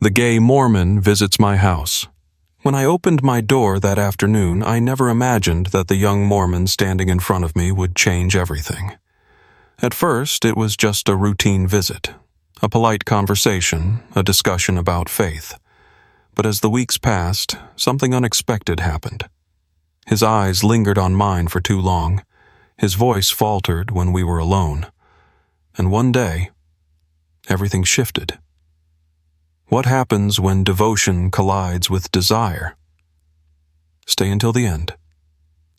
The gay Mormon visits my house. When I opened my door that afternoon, I never imagined that the young Mormon standing in front of me would change everything. At first, it was just a routine visit, a polite conversation, a discussion about faith. But as the weeks passed, something unexpected happened. His eyes lingered on mine for too long. His voice faltered when we were alone. And one day, everything shifted. What happens when devotion collides with desire? Stay until the end.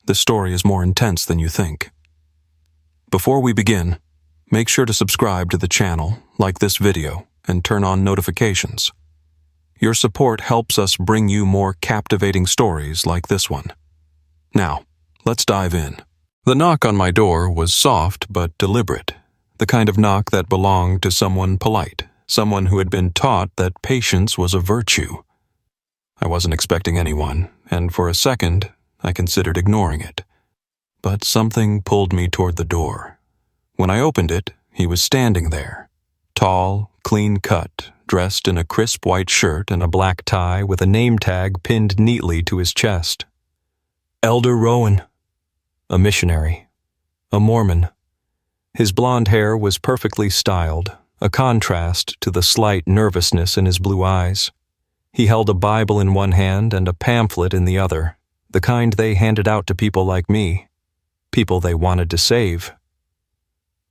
This story is more intense than you think. Before we begin, make sure to subscribe to the channel, like this video, and turn on notifications. Your support helps us bring you more captivating stories like this one. Now, let's dive in. The knock on my door was soft but deliberate, the kind of knock that belonged to someone polite. Someone who had been taught that patience was a virtue. I wasn't expecting anyone, and for a second, I considered ignoring it. But something pulled me toward the door. When I opened it, he was standing there, tall, clean-cut, dressed in a crisp white shirt and a black tie with a name tag pinned neatly to his chest. Elder Rowan, a missionary, a Mormon. His blonde hair was perfectly styled, a contrast to the slight nervousness in his blue eyes. He held a Bible in one hand and a pamphlet in the other, the kind they handed out to people like me, people they wanted to save.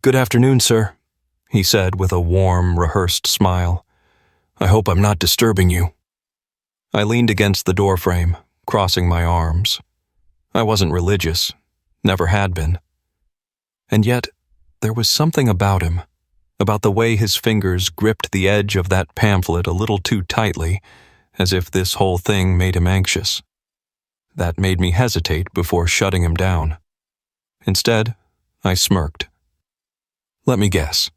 "Good afternoon, sir," he said with a warm, rehearsed smile. "I hope I'm not disturbing you." I leaned against the doorframe, crossing my arms. I wasn't religious, never had been. And yet, there was something about him, about the way his fingers gripped the edge of that pamphlet a little too tightly, as if this whole thing made him anxious. That made me hesitate before shutting him down. Instead, I smirked. "Let me guess.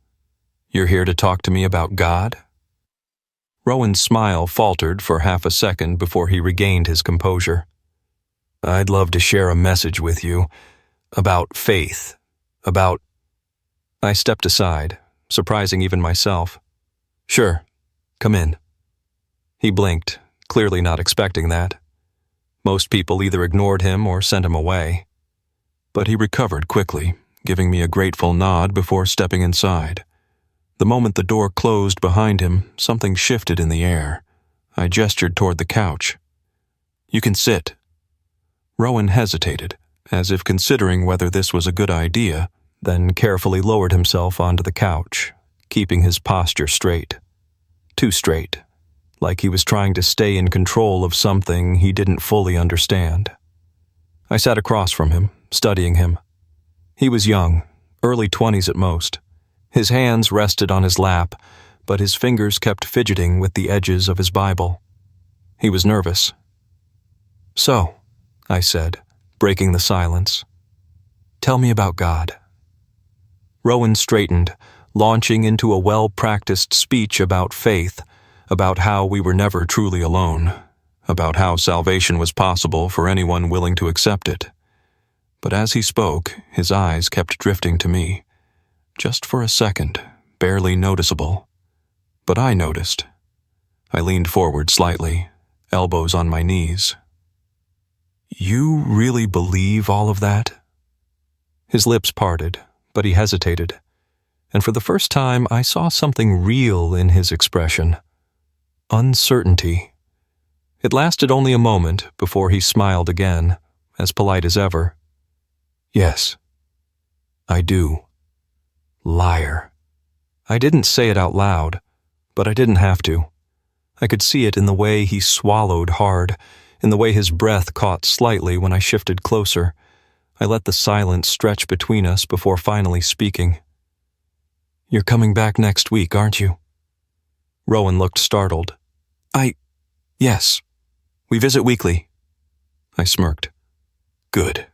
You're here to talk to me about God?" Rowan's smile faltered for half a second before he regained his composure. "I'd love to share a message with you, about faith, about—" I stepped aside, surprising even myself. "Sure, come in." He blinked, clearly not expecting that. Most people either ignored him or sent him away. But he recovered quickly, giving me a grateful nod before stepping inside. The moment the door closed behind him, something shifted in the air. I gestured toward the couch. "You can sit." Rowan hesitated, as if considering whether this was a good idea, then carefully lowered himself onto the couch, keeping his posture straight. Too straight, like he was trying to stay in control of something he didn't fully understand. I sat across from him, studying him. He was young, early 20s at most. His hands rested on his lap, but his fingers kept fidgeting with the edges of his Bible. He was nervous. "So," I said, breaking the silence, "tell me about God." Rowan straightened, launching into a well-practiced speech about faith, about how we were never truly alone, about how salvation was possible for anyone willing to accept it. But as he spoke, his eyes kept drifting to me. Just for a second, barely noticeable. But I noticed. I leaned forward slightly, elbows on my knees. "You really believe all of that?" His lips parted, but he hesitated, and for the first time I saw something real in his expression. Uncertainty. It lasted only a moment before he smiled again, as polite as ever. "Yes, I do." Liar. I didn't say it out loud, but I didn't have to. I could see it in the way he swallowed hard, in the way his breath caught slightly when I shifted closer. I let the silence stretch between us before finally speaking. "You're coming back next week, aren't you?" Rowan looked startled. Yes. We visit weekly." I smirked. Good.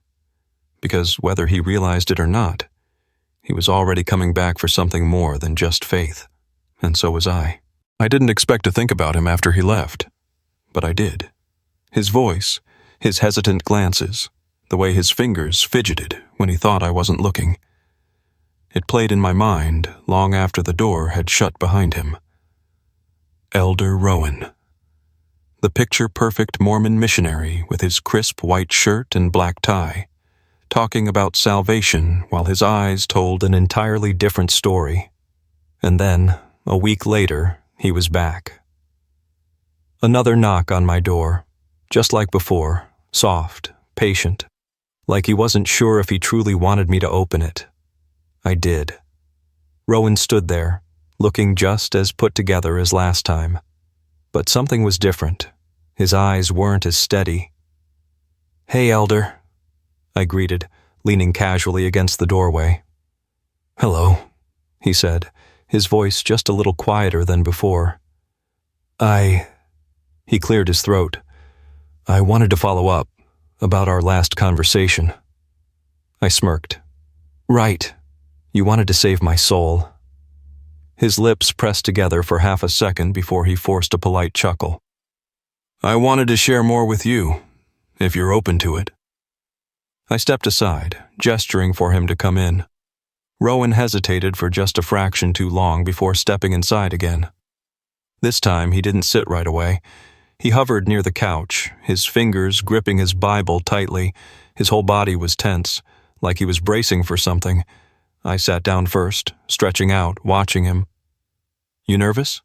Because whether he realized it or not, he was already coming back for something more than just faith, and so was I. I didn't expect to think about him after he left, but I did. His voice, his hesitant glances, the way his fingers fidgeted when he thought I wasn't looking. It played in my mind long after the door had shut behind him. Elder Rowan. The picture-perfect Mormon missionary with his crisp white shirt and black tie, talking about salvation while his eyes told an entirely different story. And then, a week later, he was back. Another knock on my door, just like before, soft, patient, like he wasn't sure if he truly wanted me to open it. I did. Rowan stood there, looking just as put together as last time. But something was different. His eyes weren't as steady. "Hey, Elder," I greeted, leaning casually against the doorway. "Hello," he said, his voice just a little quieter than before. He cleared his throat. "I wanted to follow up about our last conversation." I smirked. "Right. You wanted to save my soul." His lips pressed together for half a second before he forced a polite chuckle. "I wanted to share more with you, if you're open to it." I stepped aside, gesturing for him to come in. Rowan hesitated for just a fraction too long before stepping inside again. This time he didn't sit right away. He hovered near the couch, his fingers gripping his Bible tightly. His whole body was tense, like he was bracing for something. I sat down first, stretching out, watching him. "You nervous?"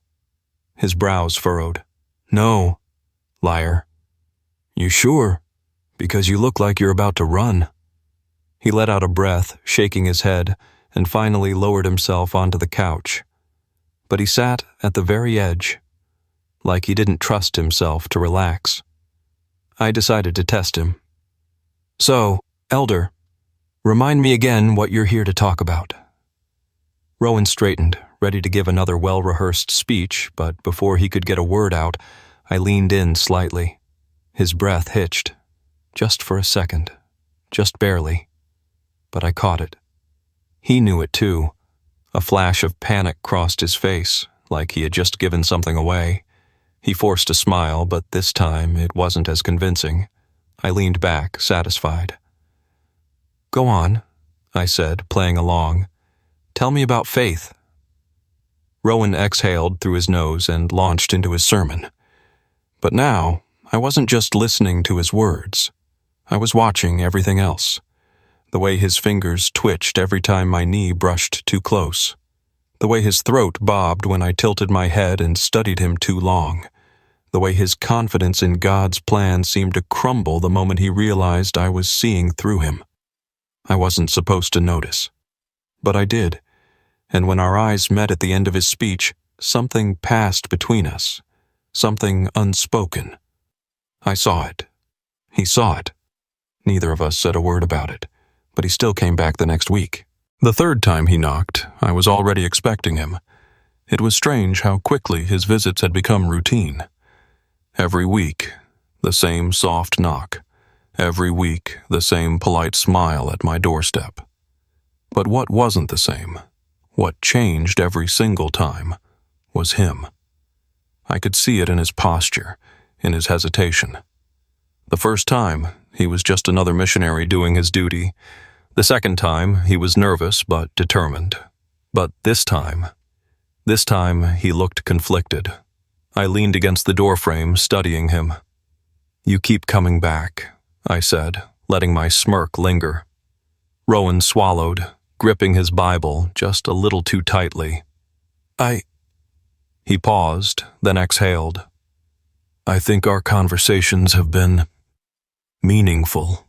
His brows furrowed. "No." "Liar." "You sure? Because you look like you're about to run." He let out a breath, shaking his head, and finally lowered himself onto the couch. But he sat at the very edge, like he didn't trust himself to relax. I decided to test him. "So, Elder, remind me again what you're here to talk about." Rowan straightened, ready to give another well-rehearsed speech, but before he could get a word out, I leaned in slightly. His breath hitched. Just for a second. Just barely. But I caught it. He knew it too. A flash of panic crossed his face, like he had just given something away. He forced a smile, but this time it wasn't as convincing. I leaned back, satisfied. "Go on," I said, playing along. "Tell me about faith." Rowan exhaled through his nose and launched into his sermon. But now, I wasn't just listening to his words. I was watching everything else. The way his fingers twitched every time my knee brushed too close. The way his throat bobbed when I tilted my head and studied him too long. The way his confidence in God's plan seemed to crumble the moment he realized I was seeing through him. I wasn't supposed to notice. But I did. And when our eyes met at the end of his speech, something passed between us. Something unspoken. I saw it. He saw it. Neither of us said a word about it, but he still came back the next week. The third time he knocked, I was already expecting him. It was strange how quickly his visits had become routine. Every week, the same soft knock. Every week, the same polite smile at my doorstep. But what wasn't the same, what changed every single time, was him. I could see it in his posture, in his hesitation. The first time, he was just another missionary doing his duty. The second time, he was nervous but determined. But this time he looked conflicted. I leaned against the doorframe, studying him. "You keep coming back," I said, letting my smirk linger. Rowan swallowed, gripping his Bible just a little too tightly. He paused, then exhaled. "I think our conversations have been meaningful."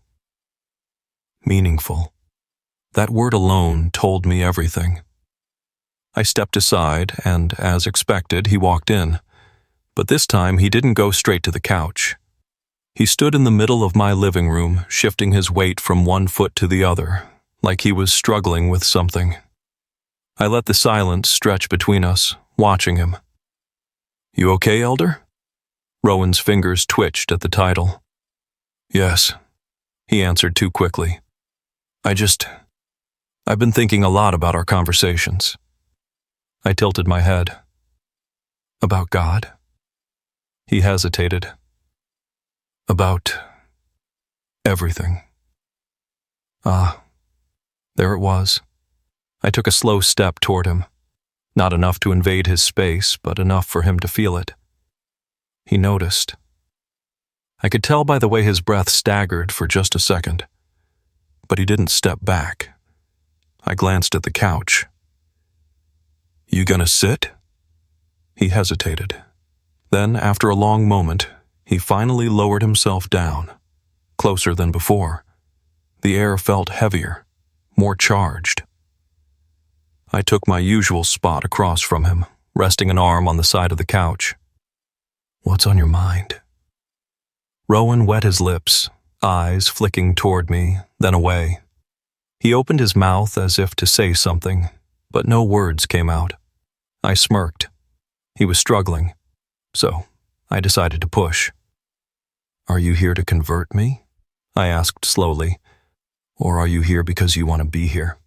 Meaningful. That word alone told me everything. I stepped aside, and as expected, he walked in. But this time he didn't go straight to the couch. He stood in the middle of my living room, shifting his weight from one foot to the other, like he was struggling with something. I let the silence stretch between us, watching him. "You okay, Elder?" Rowan's fingers twitched at the title. "Yes," he answered too quickly. I've been thinking a lot about our conversations." I tilted my head. "About God?" He hesitated. "About everything." There it was. I took a slow step toward him. Not enough to invade his space, but enough for him to feel it. He noticed. I could tell by the way his breath staggered for just a second. But he didn't step back. I glanced at the couch. "You gonna sit?" He hesitated. Then, after a long moment, he finally lowered himself down, closer than before. The air felt heavier, more charged. I took my usual spot across from him, resting an arm on the side of the couch. "What's on your mind?" Rowan wet his lips, eyes flicking toward me, then away. He opened his mouth as if to say something, but no words came out. I smirked. He was struggling, so I decided to push. "Are you here to convert me?" I asked slowly. "Or are you here because you want to be here?"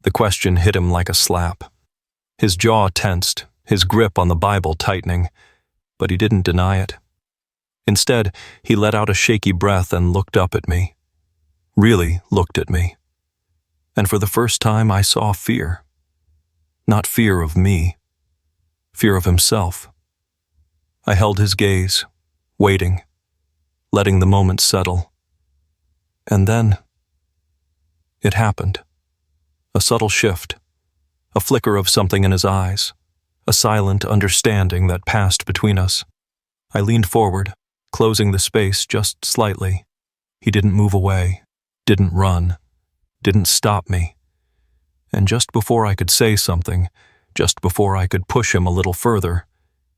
The question hit him like a slap. His jaw tensed, his grip on the Bible tightening, but he didn't deny it. Instead, he let out a shaky breath and looked up at me. Really looked at me. And for the first time I saw fear. Not fear of me. Fear of himself. I held his gaze, waiting, letting the moment settle. And then it happened. A subtle shift, a flicker of something in his eyes, a silent understanding that passed between us. I leaned forward, closing the space just slightly. He didn't move away, didn't run, didn't stop me. And just before I could say something, just before I could push him a little further,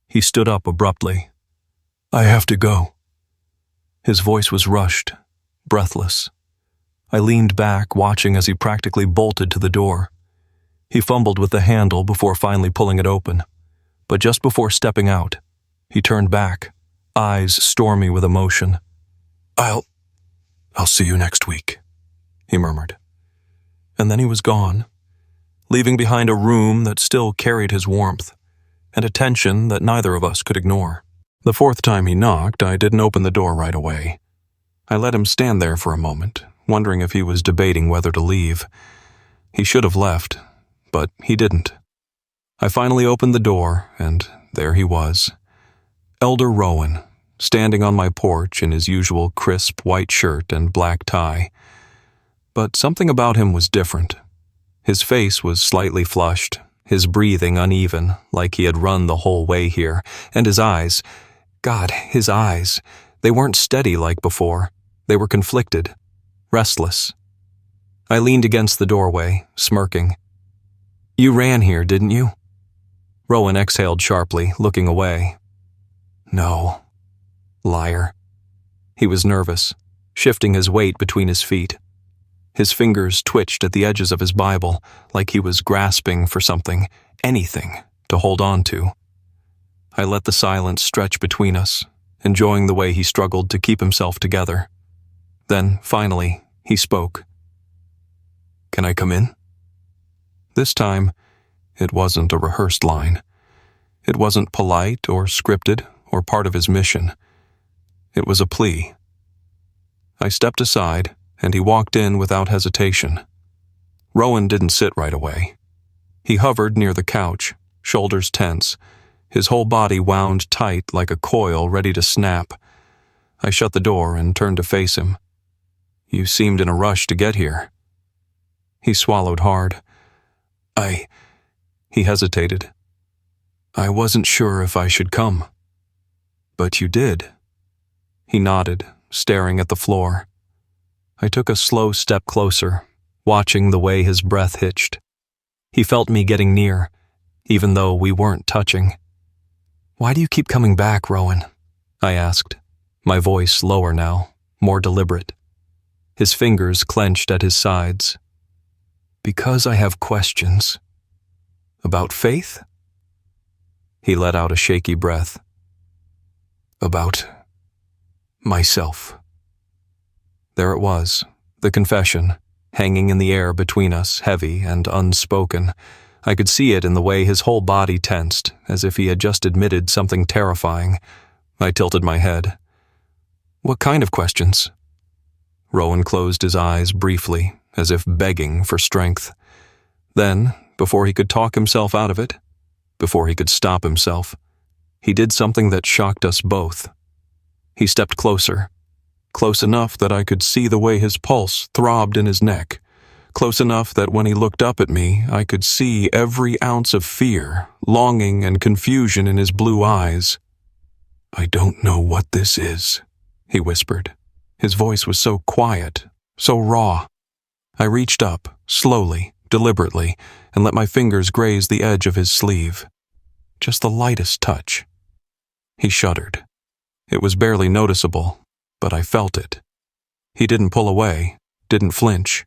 he stood up abruptly. "I have to go." His voice was rushed, breathless. I leaned back, watching as he practically bolted to the door. He fumbled with the handle before finally pulling it open. But just before stepping out, he turned back, eyes stormy with emotion. I'll see you next week," he murmured. And then he was gone, leaving behind a room that still carried his warmth, and a tension that neither of us could ignore. The fourth time he knocked, I didn't open the door right away. I let him stand there for a moment, wondering if he was debating whether to leave. He should have left, but he didn't. I finally opened the door, and there he was. Elder Rowan, standing on my porch in his usual crisp white shirt and black tie. But something about him was different. His face was slightly flushed, his breathing uneven, like he had run the whole way here, and his eyes, God, his eyes, they weren't steady like before. They were conflicted, restless. I leaned against the doorway, smirking. "You ran here, didn't you?" Rowan exhaled sharply, looking away. "No." Liar. He was nervous, shifting his weight between his feet. His fingers twitched at the edges of his Bible, like he was grasping for something, anything, to hold on to. I let the silence stretch between us, enjoying the way he struggled to keep himself together. Then, finally, he spoke. "Can I come in?" This time, it wasn't a rehearsed line. It wasn't polite or scripted or part of his mission. It was a plea. I stepped aside, and he walked in without hesitation. Rowan didn't sit right away. He hovered near the couch, shoulders tense, his whole body wound tight like a coil ready to snap. I shut the door and turned to face him. "You seemed in a rush to get here." He swallowed hard. He hesitated. "I wasn't sure if I should come." "But you did." He nodded, staring at the floor. I took a slow step closer, watching the way his breath hitched. He felt me getting near, even though we weren't touching. "Why do you keep coming back, Rowan?" I asked, my voice lower now, more deliberate. His fingers clenched at his sides. "Because I have questions." "About faith?" He let out a shaky breath. "About myself." There it was, the confession, hanging in the air between us, heavy and unspoken. I could see it in the way his whole body tensed, as if he had just admitted something terrifying. I tilted my head. "What kind of questions?" Rowan closed his eyes briefly, as if begging for strength. Then, Before he could talk himself out of it, before he could stop himself, he did something that shocked us both. He stepped closer, close enough that I could see the way his pulse throbbed in his neck, close enough that when he looked up at me, I could see every ounce of fear, longing, and confusion in his blue eyes. "I don't know what this is," he whispered. His voice was so quiet, so raw. I reached up, slowly, deliberately, and let my fingers graze the edge of his sleeve. Just the lightest touch. He shuddered. It was barely noticeable, but I felt it. He didn't pull away, didn't flinch.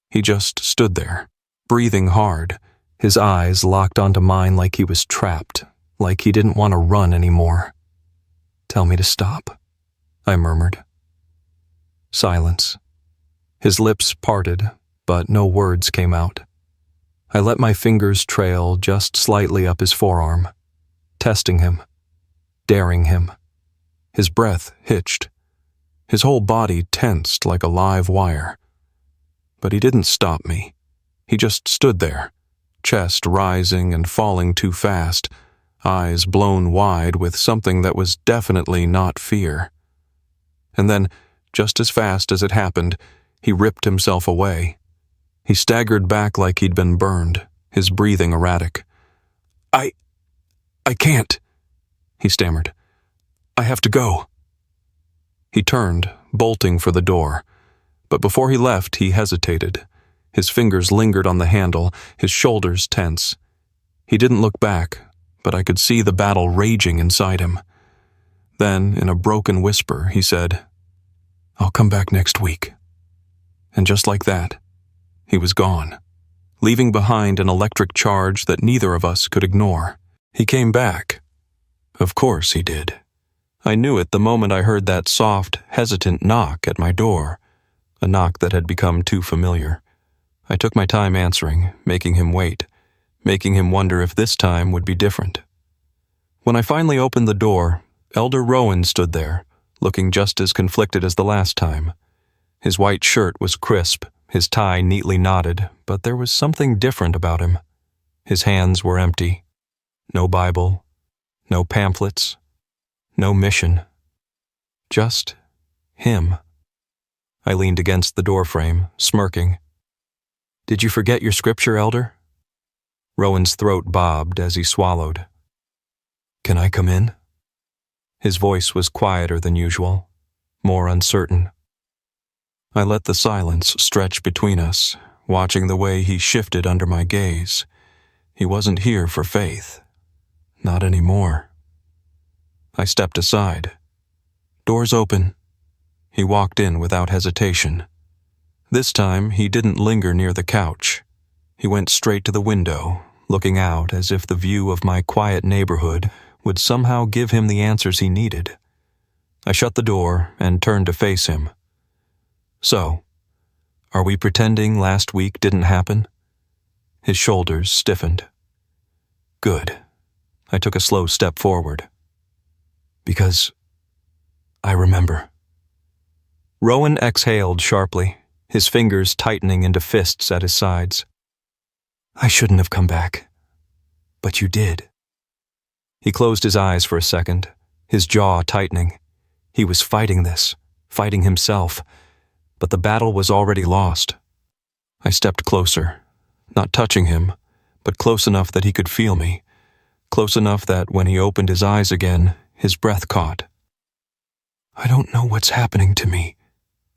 He just stood there, breathing hard, his eyes locked onto mine like he was trapped, like he didn't want to run anymore. "Tell me to stop," I murmured. Silence. His lips parted, but no words came out. I let my fingers trail just slightly up his forearm, testing him, daring him. His breath hitched. His whole body tensed like a live wire. But he didn't stop me. He just stood there, chest rising and falling too fast, eyes blown wide with something that was definitely not fear. And then, just as fast as it happened, he ripped himself away. He staggered back like he'd been burned, his breathing erratic. I can't," he stammered. "I have to go." He turned, bolting for the door. But before he left, he hesitated. His fingers lingered on the handle, his shoulders tense. He didn't look back, but I could see the battle raging inside him. Then, in a broken whisper, he said, "I'll come back next week." And just like that, he was gone, leaving behind an electric charge that neither of us could ignore. He came back. Of course he did. I knew it the moment I heard that soft, hesitant knock at my door, a knock that had become too familiar. I took my time answering, making him wait, making him wonder if this time would be different. When I finally opened the door, Elder Rowan stood there, looking just as conflicted as the last time. His white shirt was crisp, his tie neatly knotted, but there was something different about him. His hands were empty. No Bible, no pamphlets, no mission. Just him. I leaned against the doorframe, smirking. "Did you forget your scripture, Elder?" Rowan's throat bobbed as he swallowed. "Can I come in?" His voice was quieter than usual, more uncertain. I let the silence stretch between us, watching the way he shifted under my gaze. He wasn't here for faith. Not anymore. I stepped aside. Doors open. He walked in without hesitation. This time, he didn't linger near the couch. He went straight to the window, looking out as if the view of my quiet neighborhood would somehow give him the answers he needed. I shut the door and turned to face him. "So, are we pretending last week didn't happen?" His shoulders stiffened. "Good." I took a slow step forward. "Because I remember." Rowan exhaled sharply, his fingers tightening into fists at his sides. "I shouldn't have come back, but you did." He closed his eyes for a second, his jaw tightening. He was fighting this, fighting himself, but the battle was already lost. I stepped closer, not touching him, but close enough that he could feel me, close enough that when he opened his eyes again, his breath caught. "I don't know what's happening to me,"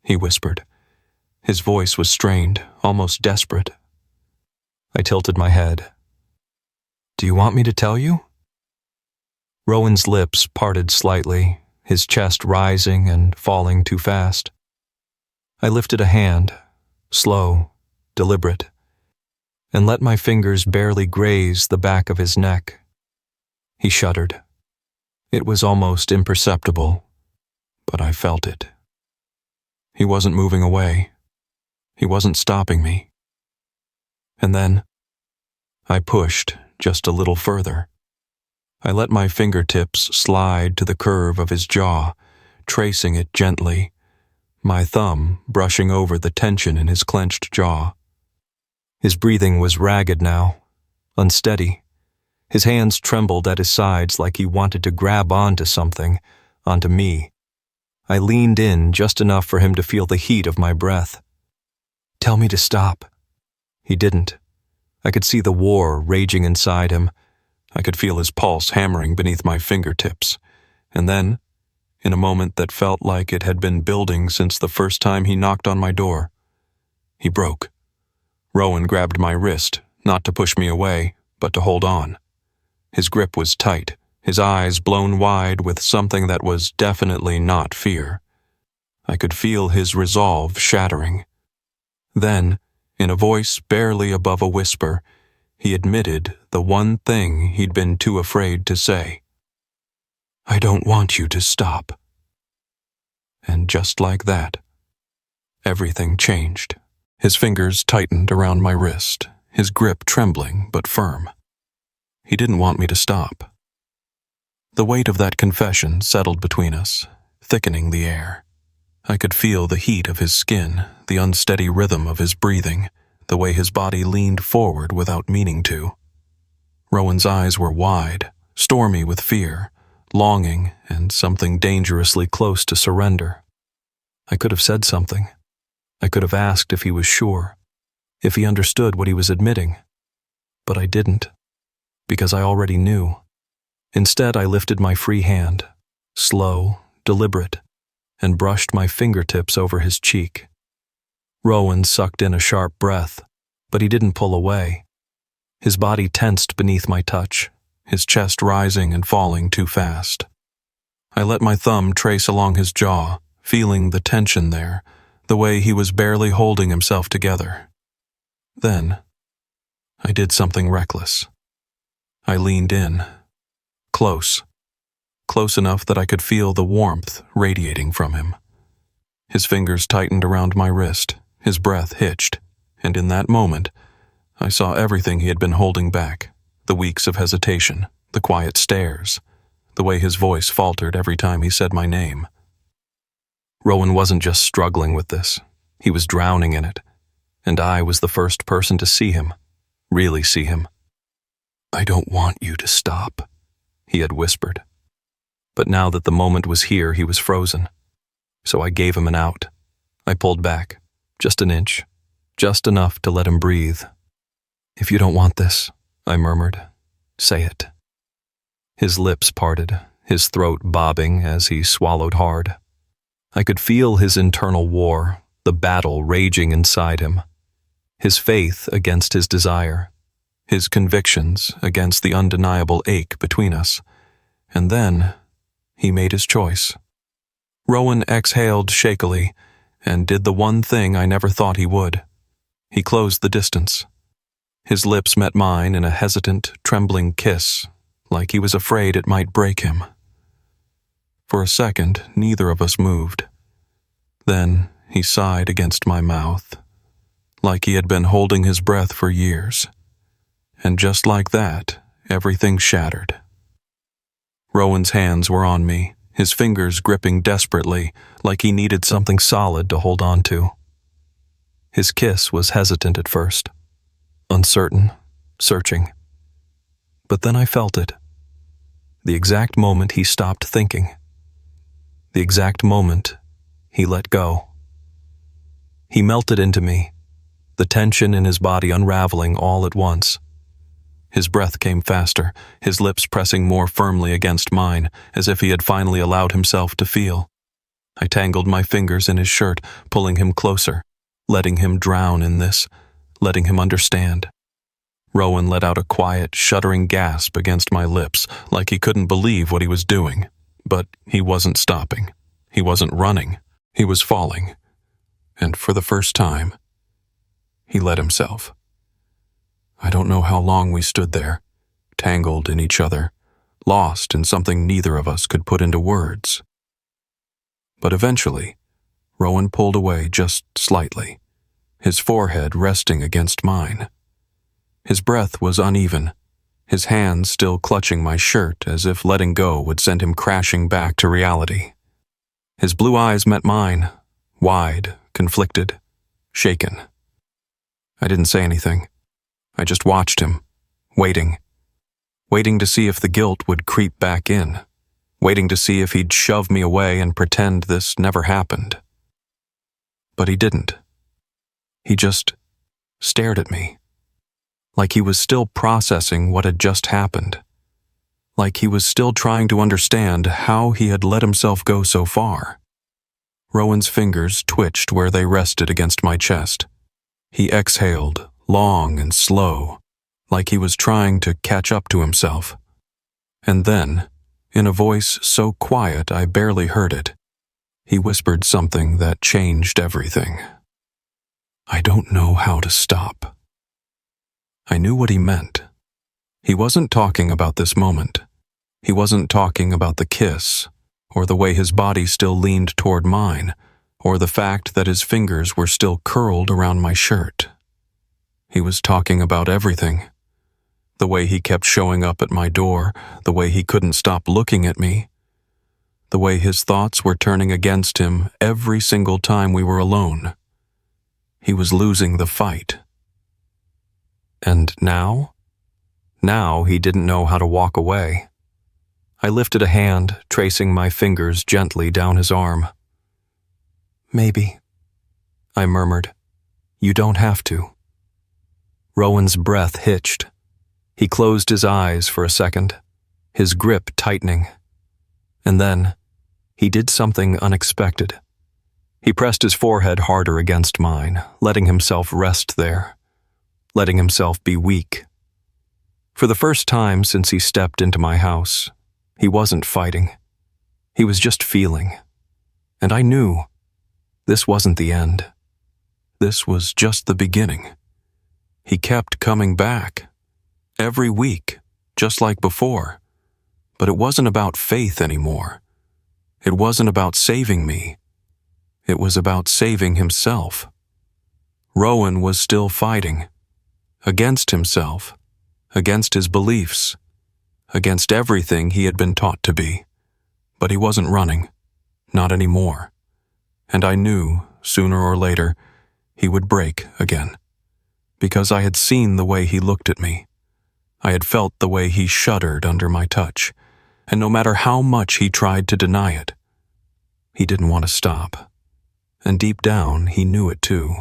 he whispered. His voice was strained, almost desperate. I tilted my head. "Do you want me to tell you?" Rowan's lips parted slightly, his chest rising and falling too fast. I lifted a hand, slow, deliberate, and let my fingers barely graze the back of his neck. He shuddered. It was almost imperceptible, but I felt it. He wasn't moving away. He wasn't stopping me. And then, I pushed just a little further. I let my fingertips slide to the curve of his jaw, tracing it gently, my thumb brushing over the tension in his clenched jaw. His breathing was ragged now, unsteady. His hands trembled at his sides like he wanted to grab onto something, onto me. I leaned in just enough for him to feel the heat of my breath. "Tell me to stop." He didn't. I could see the war raging inside him. I could feel his pulse hammering beneath my fingertips. And then, in a moment that felt like it had been building since the first time he knocked on my door, he broke. Rowan grabbed my wrist, not to push me away, but to hold on. His grip was tight, his eyes blown wide with something that was definitely not fear. I could feel his resolve shattering. Then, in a voice barely above a whisper, he admitted the one thing he'd been too afraid to say. "I don't want you to stop." And just like that, everything changed. His fingers tightened around my wrist, his grip trembling but firm. He didn't want me to stop. The weight of that confession settled between us, thickening the air. I could feel the heat of his skin, the unsteady rhythm of his breathing, the way his body leaned forward without meaning to. Rowan's eyes were wide, stormy with fear, longing, and something dangerously close to surrender. I could have said something. I could have asked if he was sure, if he understood what he was admitting. But I didn't, because I already knew. Instead, I lifted my free hand, slow, deliberate, and brushed my fingertips over his cheek. Rowan sucked in a sharp breath, but he didn't pull away. His body tensed beneath my touch, his chest rising and falling too fast. I let my thumb trace along his jaw, feeling the tension there, the way he was barely holding himself together. Then, I did something reckless. I leaned in, close enough that I could feel the warmth radiating from him. His fingers tightened around my wrist, his breath hitched, and in that moment, I saw everything he had been holding back, the weeks of hesitation, the quiet stares, the way his voice faltered every time he said my name. Rowan wasn't just struggling with this, he was drowning in it, and I was the first person to see him, really see him. "I don't want you to stop," he had whispered. But now that the moment was here, he was frozen. So I gave him an out. I pulled back, just an inch, just enough to let him breathe. "If you don't want this," I murmured, "say it." His lips parted, his throat bobbing as he swallowed hard. I could feel his internal war, the battle raging inside him. His faith against his desire, his convictions against the undeniable ache between us. And then, he made his choice. Rowan exhaled shakily and did the one thing I never thought he would. He closed the distance. His lips met mine in a hesitant, trembling kiss, like he was afraid it might break him. For a second, neither of us moved. Then he sighed against my mouth, like he had been holding his breath for years. And just like that, everything shattered. Rowan's hands were on me, his fingers gripping desperately, like he needed something solid to hold on to. His kiss was hesitant at first, uncertain, searching. But then I felt it. The exact moment he stopped thinking. The exact moment he let go. He melted into me, the tension in his body unraveling all at once. His breath came faster, his lips pressing more firmly against mine, as if he had finally allowed himself to feel. I tangled my fingers in his shirt, pulling him closer, letting him drown in this, letting him understand. Rowan let out a quiet, shuddering gasp against my lips, like he couldn't believe what he was doing. But he wasn't stopping. He wasn't running. He was falling. And for the first time, he let himself. I don't know how long we stood there, tangled in each other, lost in something neither of us could put into words. But eventually, Rowan pulled away just slightly, his forehead resting against mine. His breath was uneven, his hands still clutching my shirt as if letting go would send him crashing back to reality. His blue eyes met mine, wide, conflicted, shaken. I didn't say anything. I just watched him, waiting. Waiting to see if the guilt would creep back in. Waiting to see if he'd shove me away and pretend this never happened. But he didn't. He just stared at me. Like he was still processing what had just happened. Like he was still trying to understand how he had let himself go so far. Rowan's fingers twitched where they rested against my chest. He exhaled, long and slow, like he was trying to catch up to himself. And then, in a voice so quiet I barely heard it, he whispered something that changed everything. I don't know how to stop. I knew what he meant. He wasn't talking about this moment. He wasn't talking about the kiss, or the way his body still leaned toward mine, or the fact that his fingers were still curled around my shirt. He was talking about everything. The way he kept showing up at my door, the way he couldn't stop looking at me, the way his thoughts were turning against him every single time we were alone. He was losing the fight. And now? Now he didn't know how to walk away. I lifted a hand, tracing my fingers gently down his arm. Maybe, I murmured. You don't have to. Rowan's breath hitched. He closed his eyes for a second, his grip tightening. And then, he did something unexpected. He pressed his forehead harder against mine, letting himself rest there, letting himself be weak. For the first time since he stepped into my house, he wasn't fighting. He was just feeling. And I knew this wasn't the end. This was just the beginning. He kept coming back. Every week, just like before. But it wasn't about faith anymore. It wasn't about saving me. It was about saving himself. Rowan was still fighting. Against himself. Against his beliefs. Against everything he had been taught to be. But he wasn't running. Not anymore. And I knew, sooner or later, he would break again. Because I had seen the way he looked at me. I had felt the way he shuddered under my touch, and no matter how much he tried to deny it, he didn't want to stop. And deep down, he knew it too.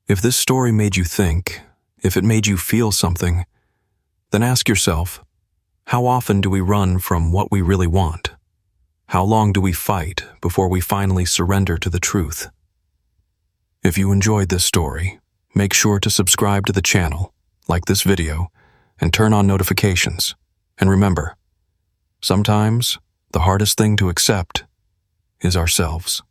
If this story made you think, if it made you feel something, then ask yourself, how often do we run from what we really want? How long do we fight before we finally surrender to the truth? If you enjoyed this story, make sure to subscribe to the channel, like this video, and turn on notifications. And remember, sometimes the hardest thing to accept is ourselves.